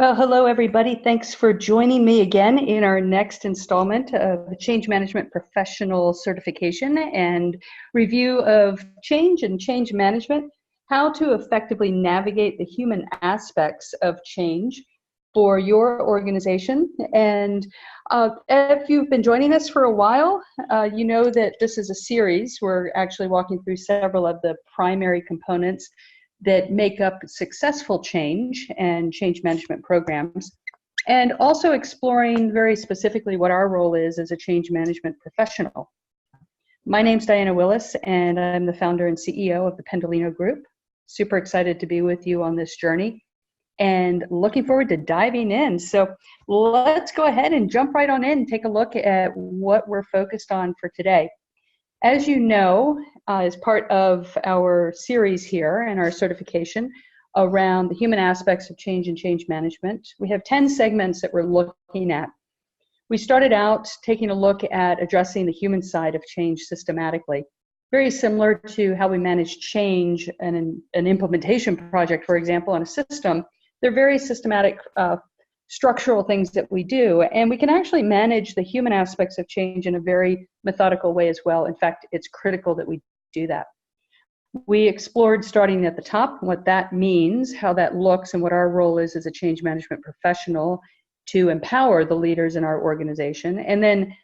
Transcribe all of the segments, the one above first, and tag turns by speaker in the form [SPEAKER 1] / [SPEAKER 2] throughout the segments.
[SPEAKER 1] Well, hello, everybody. Thanks for joining me again in our next installment of the Change Management Professional Certification and review of change and change management, how to effectively navigate the human aspects of change for your organization. And if you've been joining us for a while, you know that this is a series. We're actually walking through several of the primary components that make up successful change and change management programs, and also exploring very specifically what our role is as a change management professional. My name's Diana Willis, and I'm the founder and CEO of the Pendolino Group. Super excited to be with you on this journey and looking forward to diving in. So let's go ahead and jump right on in and take a look at what we're focused on for today. As you know, as part of our series here and our certification around the human aspects of change and change management, we have 10 segments that we're looking at. We started out taking a look at addressing the human side of change systematically, very similar to how we manage change in an implementation project, for example, on a system. They're very systematic structural things that we do, and we can actually manage the human aspects of change in a very methodical way as well. In fact, it's critical that we do that. We explored starting at the top, what that means, how that looks, and what our role is as a change management professional to empower the leaders in our organization, and then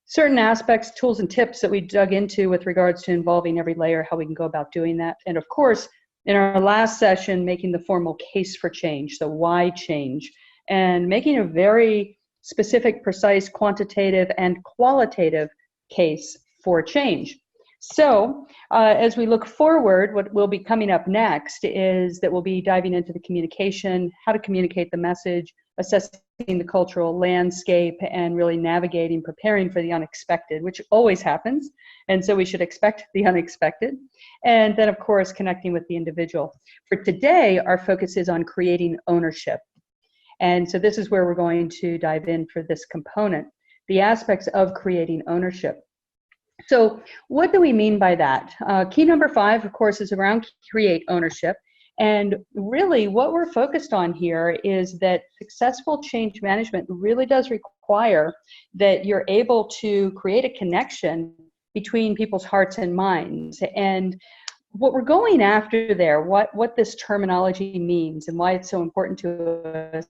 [SPEAKER 1] certain aspects, tools, and tips that we dug into with regards to involving every layer, how we can go about doing that, and of course, in our last session, making the formal case for change, so why change, and making a very specific, precise, quantitative, and qualitative case for change. So as we look forward, what will be coming up next is that we'll be diving into the communication, how to communicate the message, assessing the cultural landscape, and really navigating, preparing for the unexpected, which always happens. And so we should expect the unexpected. And then, of course, connecting with the individual. For today, our focus is on creating ownership. And so this is where we're going to dive in for this component, the aspects of creating ownership. So what do we mean by that? Key number 5, of course, is around create ownership. And really what we're focused on here is that successful change management really does require that you're able to create a connection between people's hearts and minds. And what we're going after there, what this terminology means and why it's so important to us,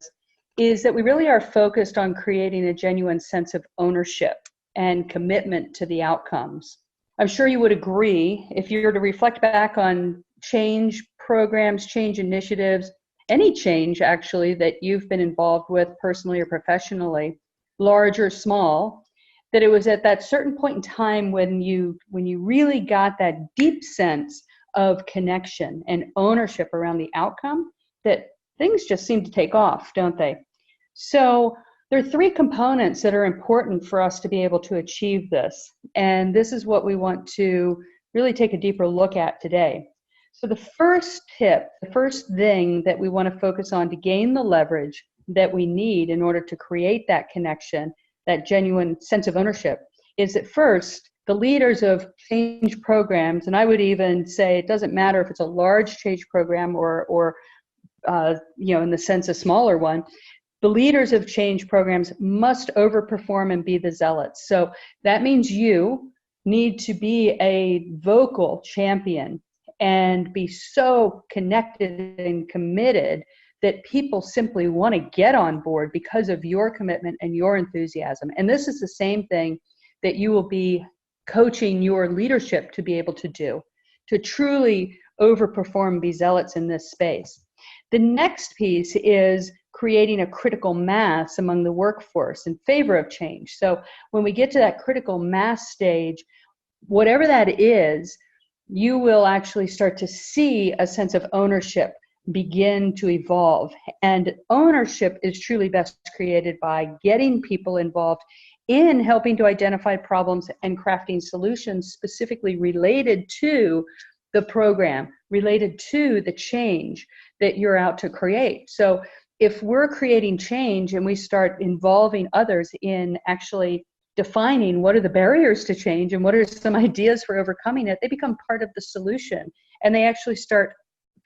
[SPEAKER 1] is that we really are focused on creating a genuine sense of ownership and commitment to the outcomes. I'm sure you would agree, if you were to reflect back on change programs, change initiatives, any change actually that you've been involved with personally or professionally, large or small, that it was at that certain point in time when you really got that deep sense of connection and ownership around the outcome, that things just seem to take off, don't they? So there are 3 components that are important for us to be able to achieve this. And this is what we want to really take a deeper look at today. So the first tip, the first thing that we want to focus on to gain the leverage that we need in order to create that connection, that genuine sense of ownership, is that first, the leaders of change programs, and I would even say it doesn't matter if it's a large change program or in the sense a smaller one, the leaders of change programs must overperform and be the zealots. So that means you need to be a vocal champion and be so connected and committed that people simply want to get on board because of your commitment and your enthusiasm. And this is the same thing that you will be coaching your leadership to be able to do, to truly overperform, be zealots in this space. The next piece is creating a critical mass among the workforce in favor of change. So when we get to that critical mass stage, whatever that is, you will actually start to see a sense of ownership begin to evolve. And ownership is truly best created by getting people involved in helping to identify problems and crafting solutions specifically related to the program, related to the change that you're out to create. So if we're creating change and we start involving others in actually defining what are the barriers to change and what are some ideas for overcoming it, they become part of the solution, and they actually start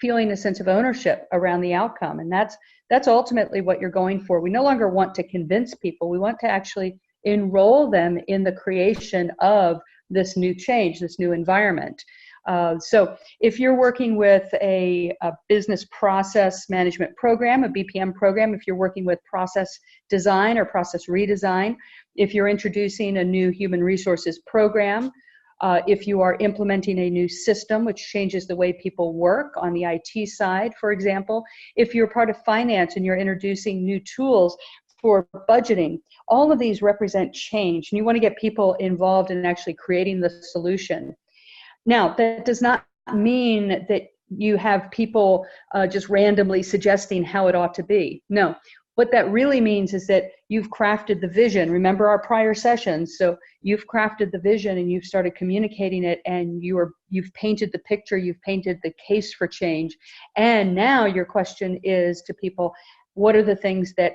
[SPEAKER 1] feeling a sense of ownership around the outcome. And that's ultimately what you're going for. We no longer want to convince people. We want to actually enroll them in the creation of this new change, this new environment. So if you're working with a business process management program, a BPM program, if you're working with process design or process redesign, if you're introducing a new human resources program, if you are implementing a new system which changes the way people work on the IT side, for example, if you're part of finance and you're introducing new tools for budgeting, all of these represent change, and you want to get people involved in actually creating the solution. Now, that does not mean that you have people just randomly suggesting how it ought to be. No, what that really means is that you've crafted the vision. Remember our prior sessions. So you've crafted the vision and you've started communicating it, and you've painted the picture, you've painted the case for change. And now your question is to people, what are the things that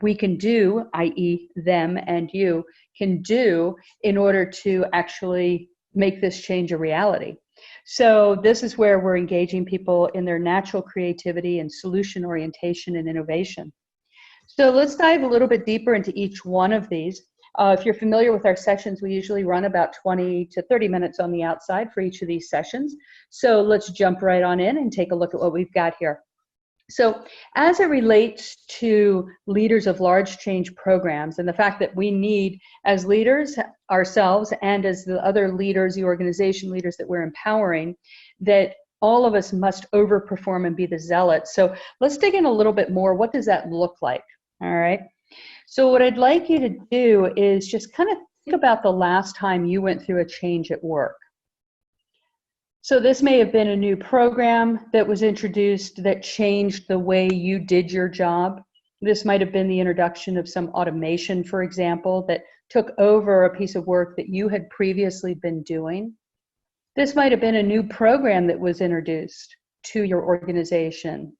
[SPEAKER 1] we can do, i.e. them and you, can do in order to actually make this change a reality? So this is where we're engaging people in their natural creativity and solution orientation and innovation. So let's dive a little bit deeper into each one of these. If you're familiar with our sessions, we usually run about 20 to 30 minutes on the outside for each of these sessions. So let's jump right on in and take a look at what we've got here. So as it relates to leaders of large change programs and the fact that we need, as leaders ourselves and as the other leaders, the organization leaders that we're empowering, that all of us must overperform and be the zealots. So let's dig in a little bit more. What does that look like? All right. So what I'd like you to do is just kind of think about the last time you went through a change at work. So this may have been a new program that was introduced that changed the way you did your job. This might have been the introduction of some automation, for example, that took over a piece of work that you had previously been doing. This might have been a new program that was introduced to your organization.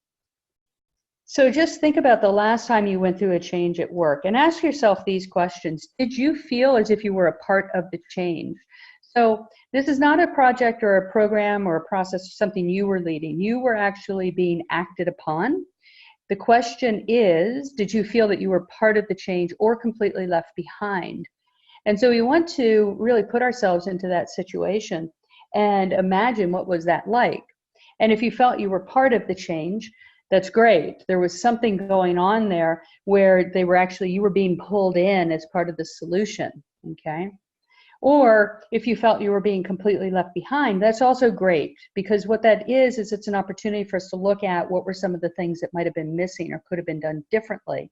[SPEAKER 1] So just think about the last time you went through a change at work and ask yourself these questions. Did you feel as if you were a part of the change? So this is not a project or a program or a process, something you were leading. You were actually being acted upon. The question is, did you feel that you were part of the change or completely left behind? And so we want to really put ourselves into that situation and imagine what was that like. And if you felt you were part of the change, that's great. There was something going on there where you were being pulled in as part of the solution, okay? Or if you felt you were being completely left behind, that's also great, because what that is it's an opportunity for us to look at what were some of the things that might have been missing or could have been done differently.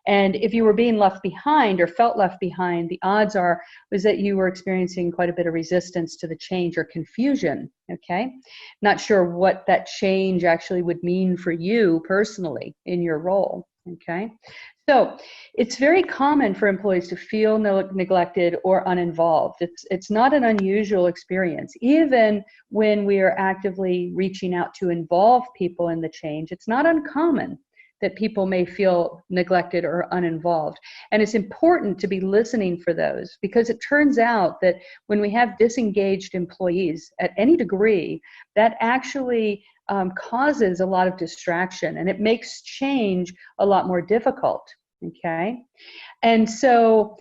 [SPEAKER 1] And if you were being left behind or felt left behind, the odds are was that you were experiencing quite a bit of resistance to the change or confusion, okay? Not sure what that change actually would mean for you personally in your role, okay? So it's very common for employees to feel neglected or uninvolved. It's not an unusual experience. Even when we are actively reaching out to involve people in the change, it's not uncommon that people may feel neglected or uninvolved. And it's important to be listening for those, because it turns out that when we have disengaged employees at any degree, that actually causes a lot of distraction, and it makes change a lot more difficult, okay? And so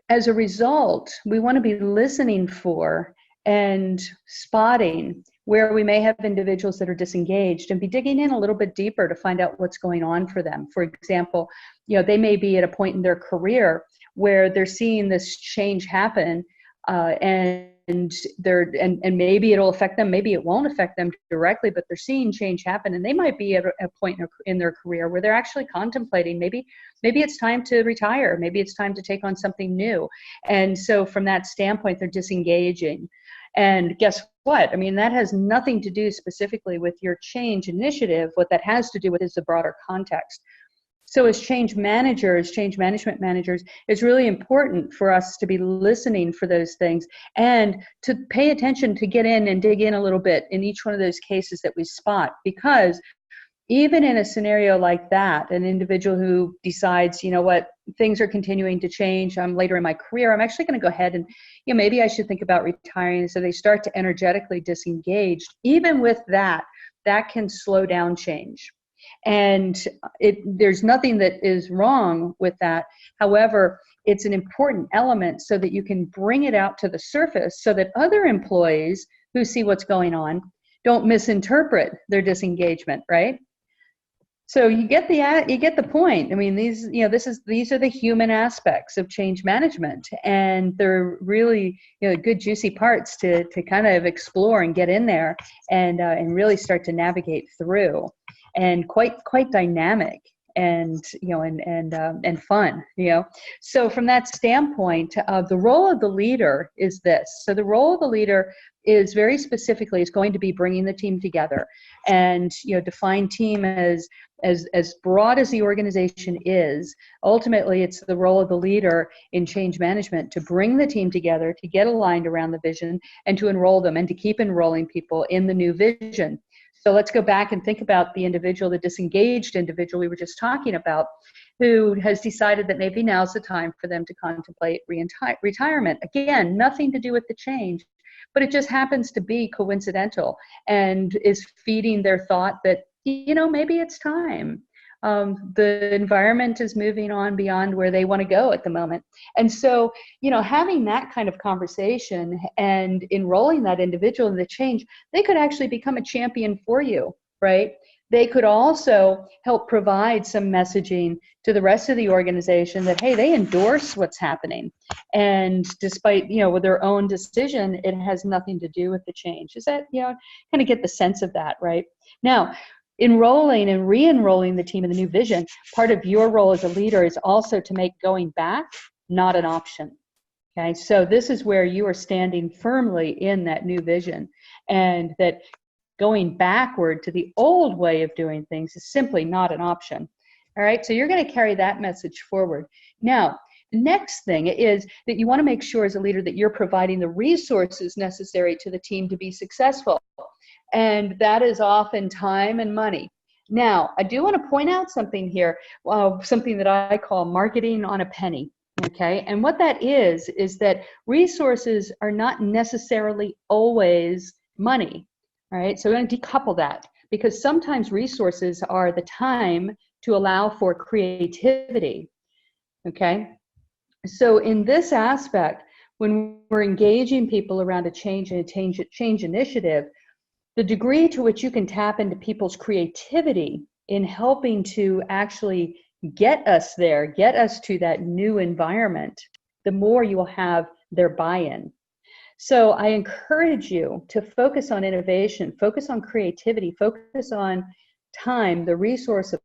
[SPEAKER 1] as a result, we want to be listening for and spotting where we may have individuals that are disengaged and be digging in a little bit deeper to find out what's going on for them. For example, they may be at a point in their career where they're seeing this change happen, and maybe it'll affect them, maybe it won't affect them directly, but they're seeing change happen, and they might be at a point in their career where they're actually contemplating maybe it's time to retire, maybe it's time to take on something new. And so from that standpoint, they're disengaging. And guess what? I mean, that has nothing to do specifically with your change initiative. What that has to do with is the broader context. So as change managers, change management managers, it's really important for us to be listening for those things and to pay attention, to get in and dig in a little bit in each one of those cases that we spot. Because even in a scenario like that, an individual who decides, things are continuing to change, I'm later in my career, I'm actually going to go ahead and, maybe I should think about retiring. So they start to energetically disengage. Even with that, that can slow down change. And there's nothing that is wrong with that. However, it's an important element so that you can bring it out to the surface so that other employees who see what's going on don't misinterpret their disengagement, right? So you get the point. I mean, these are the human aspects of change management, and they're really good juicy parts to kind of explore and get in there and really start to navigate through, and quite dynamic and and fun. So from that standpoint, the role of the leader is this. So the role of the leader is very specifically is going to be bringing the team together, and define team as broad as the organization is. Ultimately, it's the role of the leader in change management to bring the team together, to get aligned around the vision, and to enroll them, and to keep enrolling people in the new vision. So let's go back and think about the individual, the disengaged individual we were just talking about, who has decided that maybe now's the time for them to contemplate retirement. Again, nothing to do with the change, but it just happens to be coincidental and is feeding their thought that, maybe it's time. The environment is moving on beyond where they want to go at the moment. And so, having that kind of conversation and enrolling that individual in the change, they could actually become a champion for you, right? They could also help provide some messaging to the rest of the organization that, hey, they endorse what's happening. And despite, with their own decision, it has nothing to do with the change. Is that, kind of get the sense of that, right? Now, enrolling and re-enrolling the team in the new vision, part of your role as a leader is also to make going back not an option. Okay, so this is where you are standing firmly in that new vision, and that going backward to the old way of doing things is simply not an option. All right, so you're going to carry that message forward. Now, the next thing is that you want to make sure as a leader that you're providing the resources necessary to the team to be successful. And that is often time and money. Now, I do want to point out something here, something that I call marketing on a penny. Okay, and what that is that resources are not necessarily always money. All right, so we're going to decouple that, because sometimes resources are the time to allow for creativity. Okay, so in this aspect, when we're engaging people around a change initiative, the degree to which you can tap into people's creativity in helping to actually get us there, get us to that new environment, the more you will have their buy-in. So I encourage you to focus on innovation, focus on creativity, focus on time, the resource of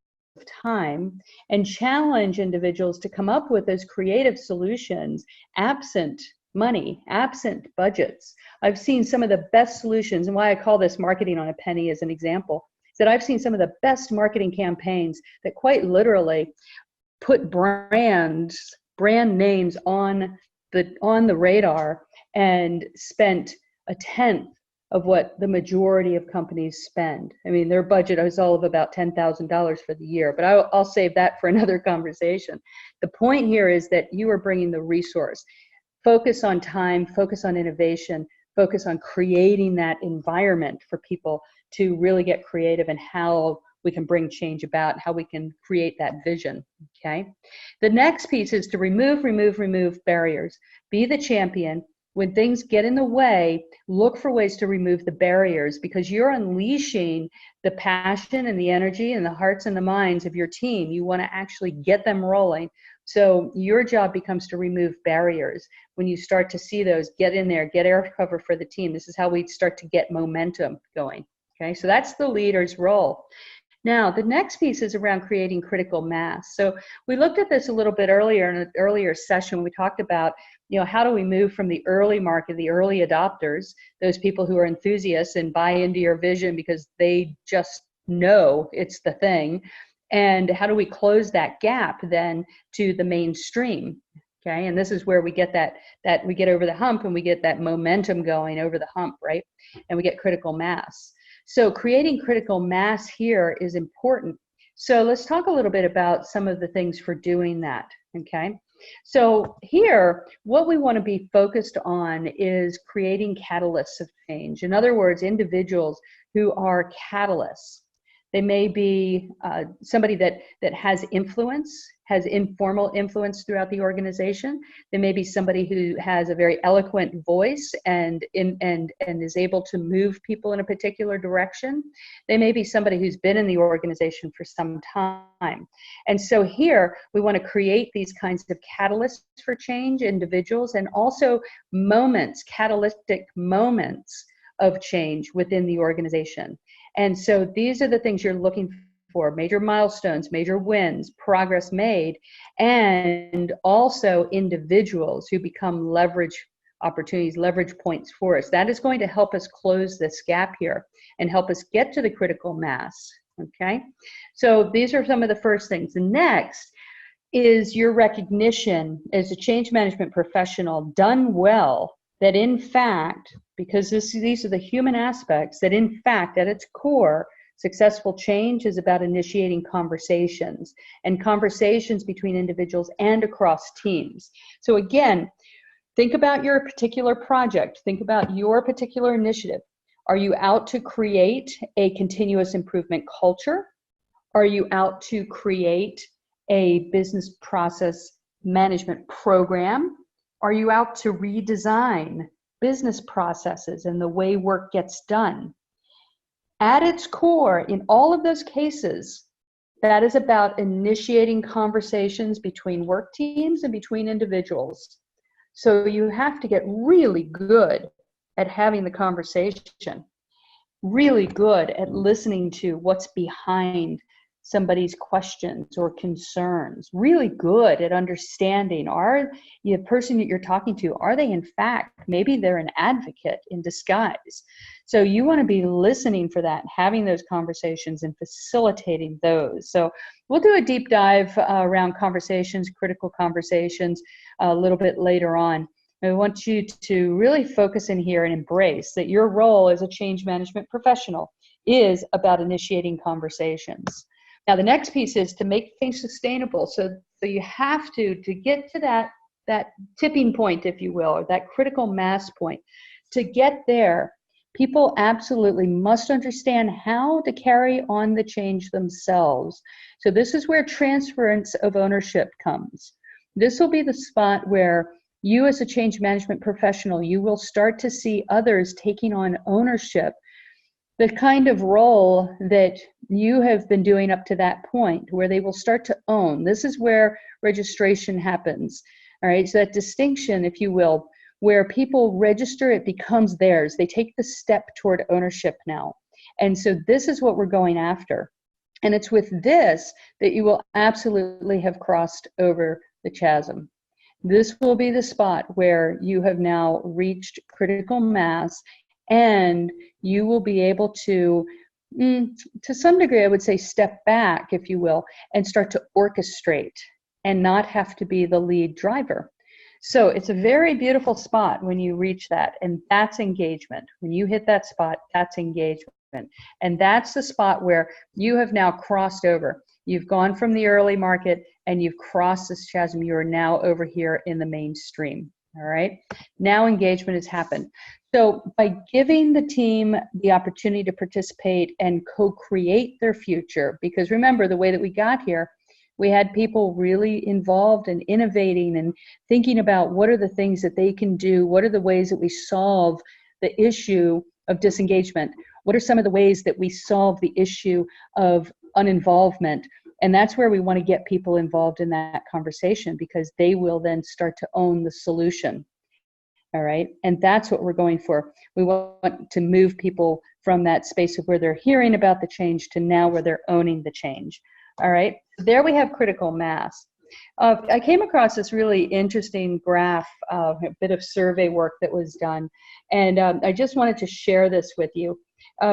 [SPEAKER 1] time, and challenge individuals to come up with those creative solutions absent money, absent budgets. I've seen some of the best solutions, and why I call this marketing on a penny as an example, is that I've seen some of the best marketing campaigns that quite literally put brand names on the radar and spent a tenth of what the majority of companies spend. I mean, their budget is all of about $10,000 for the year, but I'll save that for another conversation. The point here is that you are bringing the resource. Focus on time, focus on innovation, focus on creating that environment for people to really get creative in how we can bring change about, how we can create that vision, okay? The next piece is to remove barriers. Be the champion. When things get in the way, look for ways to remove the barriers, because you're unleashing the passion and the energy and the hearts and the minds of your team. You want to actually get them rolling. So your job becomes to remove barriers. When you start to see those, get in there, get air cover for the team. This is how we start to get momentum going. Okay, so that's the leader's role. Now, the next piece is around creating critical mass. So we looked at this a little bit earlier in an earlier session. We talked about, how do we move from the early market, the early adopters, those people who are enthusiasts and buy into your vision because they just know it's the thing, and how do we close that gap then to the mainstream? Okay, and this is where we get that we get over the hump, and we get that momentum going over the hump, right? And we get critical mass. So creating critical mass here is important. So let's talk a little bit about some of the things for doing that, okay? So here, what we want to be focused on is creating catalysts of change. In other words, individuals who are catalysts. They may be somebody that has influence, has informal influence throughout the organization. They may be somebody who has a very eloquent voice and is able to move people in a particular direction. They may be somebody who's been in the organization for some time. And so here we want to create these kinds of catalysts for change, individuals, and also moments, catalytic moments of change within the organization. And so these are the things you're looking for: major milestones, major wins, progress made, and also individuals who become leverage opportunities, leverage points for us. That is going to help us close this gap here and help us get to the critical mass, okay? So these are some of the first things. The next is your recognition as a change management professional done well, that in fact, because these are the human aspects, that in fact, at its core, successful change is about initiating conversations, and conversations between individuals and across teams. So again, think about your particular project. Think about your particular initiative. Are you out to create a continuous improvement culture? Are you out to create a business process management program? Are you out to redesign business processes and the way work gets done? At its core, in all of those cases, that is about initiating conversations between work teams and between individuals. So you have to get really good at having the conversation, really good at listening to what's behind somebody's questions or concerns, really good at understanding, are the person that you're talking to, are they in fact, maybe they're an advocate in disguise. So you want to be listening for that, having those conversations and facilitating those. So we'll do a deep dive around conversations, critical conversations, a little bit later on. I want you to really focus in here and embrace that your role as a change management professional is about initiating conversations. Now, the next piece is to make things sustainable. So you have to get to that tipping point, if you will, or that critical mass point. To get there, people absolutely must understand how to carry on the change themselves. So this is where transference of ownership comes. This will be the spot where you as a change management professional, you will start to see others taking on ownership, the kind of role that you have been doing up to that point, where they will start to own. This is where registration happens. All right, so that distinction, if you will, where people register, it becomes theirs. They take the step toward ownership now. And so this is what we're going after. And it's with this that you will absolutely have crossed over the chasm. This will be the spot where you have now reached critical mass, and you will be able to some degree, I would say, step back, if you will, and start to orchestrate and not have to be the lead driver. So it's a very beautiful spot when you reach that, and that's engagement. When you hit that spot, that's engagement. And that's the spot where you have now crossed over. You've gone from the early market and you've crossed this chasm. You are now over here in the mainstream. All right. Now engagement has happened. So by giving the team the opportunity to participate and co-create their future, because remember, the way that we got here, we had people really involved in innovating and thinking about what are the things that they can do, what are the ways that we solve the issue of disengagement, what are some of the ways that we solve the issue of uninvolvement. And that's where we want to get people involved in that conversation, because they will then start to own the solution. All right. And that's what we're going for. We want to move people from that space of where they're hearing about the change to now where they're owning the change. All right. There we have critical mass. I came across this really interesting graph, a bit of survey work that was done. And I just wanted to share this with you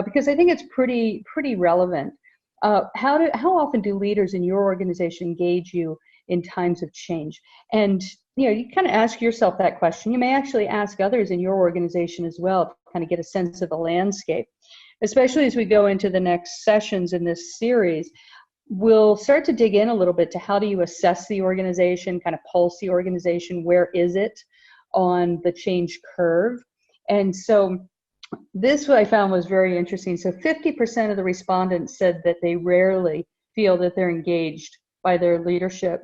[SPEAKER 1] because I think it's pretty relevant. How often do leaders in your organization engage you in times of change? And you kind of ask yourself that question. You may actually ask others in your organization as well to kind of get a sense of the landscape, especially as we go into the next sessions in this series. We'll start to dig in a little bit to how do you assess the organization, kind of pulse the organization, where is it on the change curve? And so This what I found was very interesting. So 50% of the respondents said that they rarely feel that they're engaged by their leadership,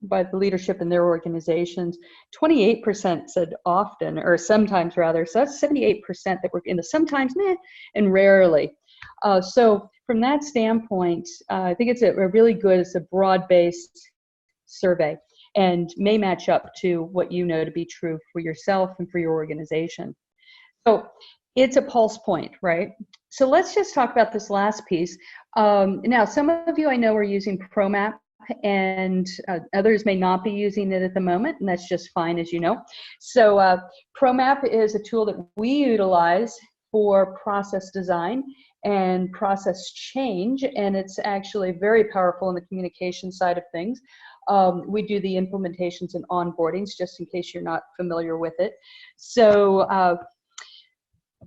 [SPEAKER 1] by the leadership in their organizations. 28% said often, or sometimes rather. So that's 78% that were in the sometimes, meh, and rarely. So from that standpoint, I think it's a really good, it's a broad-based survey and may match up to what you know to be true for yourself and for your organization. So it's a pulse point, right? So let's just talk about this last piece. Now, some of you I know are using ProMap, and others may not be using it at the moment, and that's just fine, as you know. So ProMap is a tool that we utilize for process design and process change, and it's actually very powerful in the communication side of things. We do the implementations and onboardings, just in case you're not familiar with it. So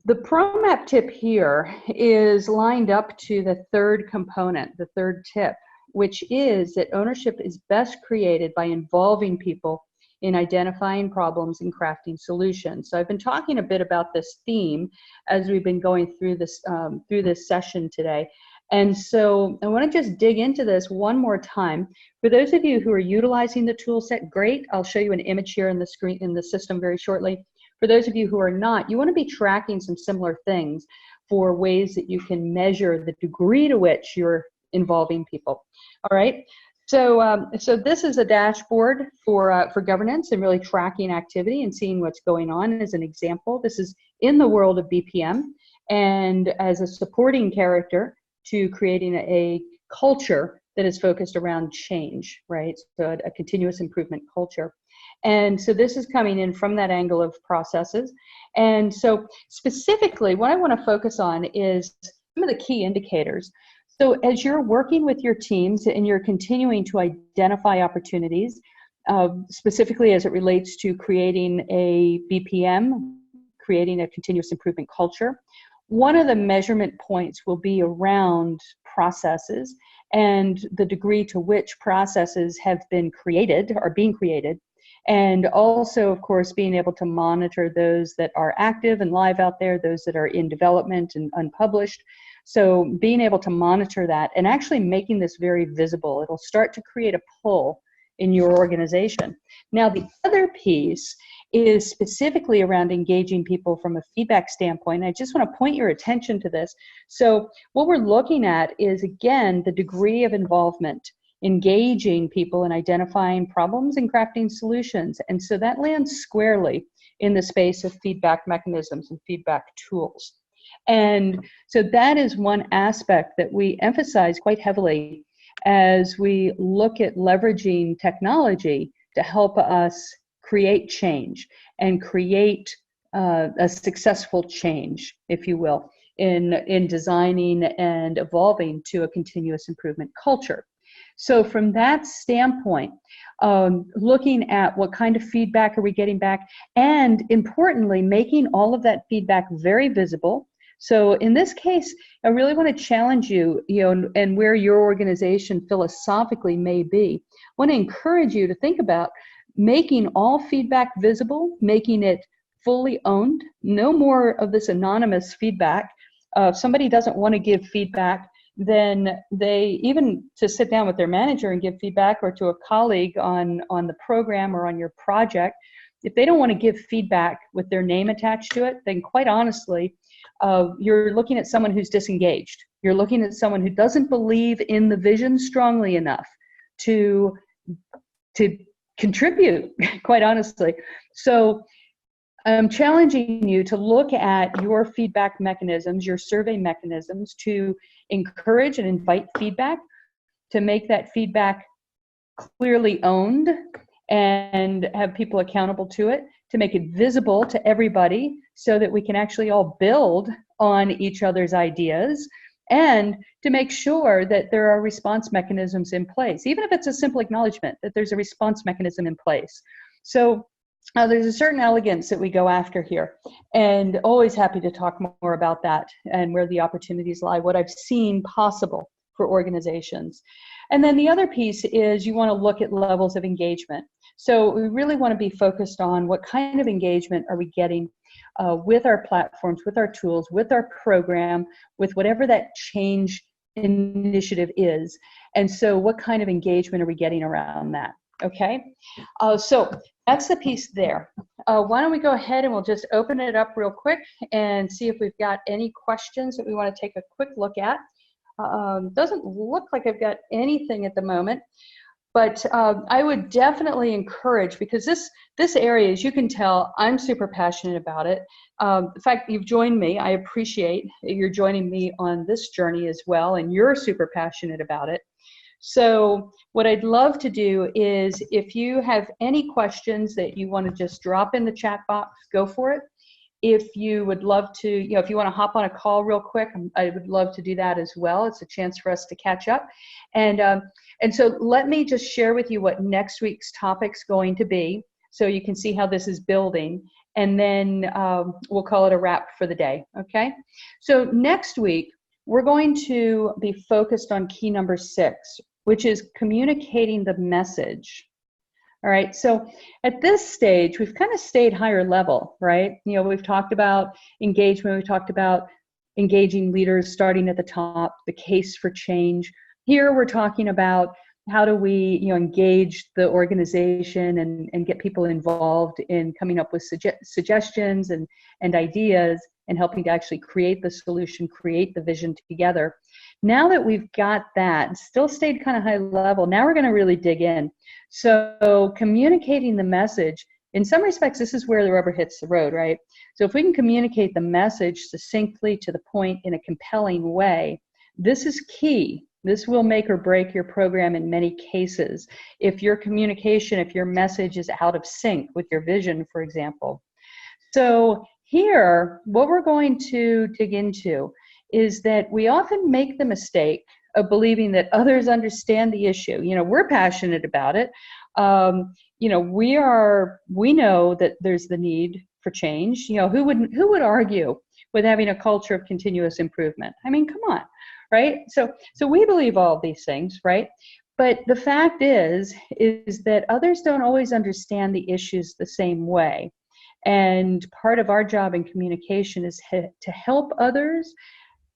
[SPEAKER 1] the ProMap tip here is lined up to the third component, the third tip, which is that ownership is best created by involving people in identifying problems and crafting solutions. So I've been talking a bit about this theme as we've been going through this session today. And so I want to just dig into this one more time. For those of you who are utilizing the tool set, great. I'll show you an image here in the screen in the system very shortly. For those of you who are not, you want to be tracking some similar things for ways that you can measure the degree to which you're involving people. All right. So this is a dashboard for governance and really tracking activity and seeing what's going on. As an example, this is in the world of BPM, and as a supporting character to creating a culture that is focused around change, right? So a continuous improvement culture. And so this is coming in from that angle of processes. And so specifically, what I want to focus on is some of the key indicators. So as you're working with your teams and you're continuing to identify opportunities, specifically as it relates to creating a BPM, creating a continuous improvement culture, one of the measurement points will be around processes and the degree to which processes have been created, are being created, and also, of course, being able to monitor those that are active and live out there, those that are in development and unpublished. So being able to monitor that and actually making this very visible, it'll start to create a pull in your organization. Now, the other piece is specifically around engaging people from a feedback standpoint. I just want to point your attention to this. So what we're looking at is, again, the degree of involvement, engaging people in identifying problems and crafting solutions. And so that lands squarely in the space of feedback mechanisms and feedback tools. And so that is one aspect that we emphasize quite heavily as we look at leveraging technology to help us create change and create a successful change, if you will, in designing and evolving to a continuous improvement culture. So from that standpoint, looking at what kind of feedback are we getting back, and importantly, making all of that feedback very visible. So in this case, I really want to challenge you, and where your organization philosophically may be, I want to encourage you to think about making all feedback visible, making it fully owned. No more of this anonymous feedback. If somebody doesn't want to give feedback, then they, even to sit down with their manager and give feedback, or to a colleague on the program or on your project, if they don't want to give feedback with their name attached to it, then quite honestly, you're looking at someone who's disengaged. You're looking at someone who doesn't believe in the vision strongly enough to contribute, quite honestly. So I'm challenging you to look at your feedback mechanisms, your survey mechanisms, to encourage and invite feedback, to make that feedback clearly owned and have people accountable to it, to make it visible to everybody so that we can actually all build on each other's ideas, and to make sure that there are response mechanisms in place, even if it's a simple acknowledgement that there's a response mechanism in place. So there's a certain elegance that we go after here, and always happy to talk more about that and where the opportunities lie, what I've seen possible for organizations. And then the other piece is you want to look at levels of engagement. So we really want to be focused on what kind of engagement are we getting. with our platforms, with our tools, with our program, with whatever that change initiative is. And so what kind of engagement are we getting around that? Okay, so that's the piece there. Why don't we go ahead and we'll just open it up real quick and see if we've got any questions that we want to take a quick look at. Doesn't look like I've got anything at the moment, but I would definitely encourage, because this area, as you can tell, I'm super passionate about it. The fact that you've joined me, I appreciate that you're joining me on this journey as well, and you're super passionate about it. So what I'd love to do is, if you have any questions that you want to just drop in the chat box, go for it. If you would love to, if you want to hop on a call real quick, I would love to do that as well. It's a chance for us to catch up. And so let me just share with you what next week's topic's going to be, so you can see how this is building. And then we'll call it a wrap for the day, okay? So next week, we're going to be focused on key number 6, which is communicating the message. All right, so at this stage, we've kind of stayed higher level, right? We've talked about engagement, we've talked about engaging leaders starting at the top, the case for change. Here we're talking about how do we engage the organization and get people involved in coming up with suggestions and ideas, and helping to actually create the solution, create the vision together. Now that we've got that, still stayed kind of high level, now we're going to really dig in. So communicating the message, in some respects, this is where the rubber hits the road, right? So if we can communicate the message succinctly, to the point, in a compelling way, this is key. This will make or break your program in many cases. If your communication, if your message is out of sync with your vision, for example. So here, what we're going to dig into is that we often make the mistake of believing that others understand the issue. We're passionate about it. We know that there's the need for change. Who would argue with having a culture of continuous improvement? I mean, come on, right? So we believe all of these things, right? But the fact is that others don't always understand the issues the same way. And part of our job in communication is to help others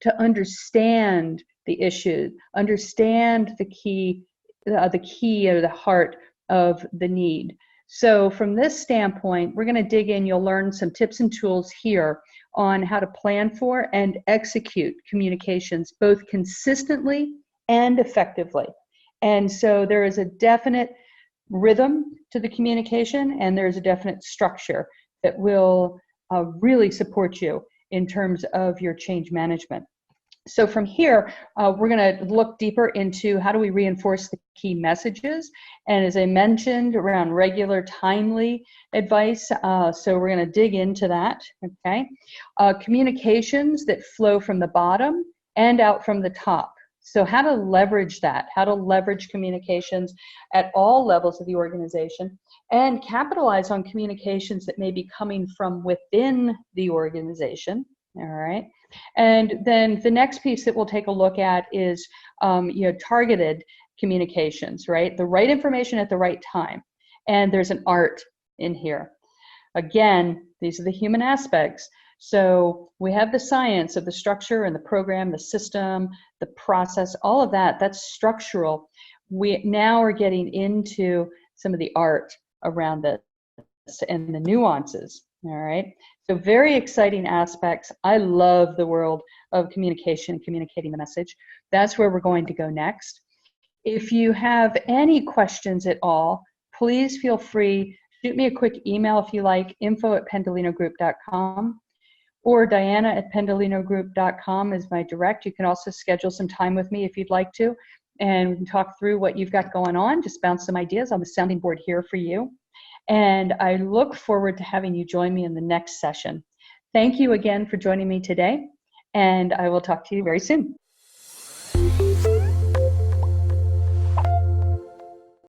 [SPEAKER 1] to understand the issue, understand the key or the heart of the need. So from this standpoint, we're going to dig in. You'll learn some tips and tools here on how to plan for and execute communications, both consistently and effectively. And so there is a definite rhythm to the communication, and there's a definite structure that will really support you in terms of your change management. So from here, we're going to look deeper into how do we reinforce the key messages. And as I mentioned, around regular, timely advice. So we're going to dig into that, okay? Communications that flow from the bottom and out from the top. So how to leverage that, how to leverage communications at all levels of the organization, and capitalize on communications that may be coming from within the organization, all right? And then the next piece that we'll take a look at is targeted communications, right? The right information at the right time. And there's an art in here. Again, these are the human aspects. So we have the science of the structure and the program, the system, the process, all of that, that's structural. We now are getting into some of the art around this and the nuances, all right? So very exciting aspects. I love the world of communication, communicating the message. That's where we're going to go next. If you have any questions at all, please feel free. Shoot me a quick email if you like, info@pendolinogroup.com, or diana@pendolinogroup.com is my direct. You can also schedule some time with me if you'd like to, and we can talk through what you've got going on. Just bounce some ideas. I'm a sounding board here for you. And I look forward to having you join me in the next session. Thank you again for joining me today, and I will talk to you very soon.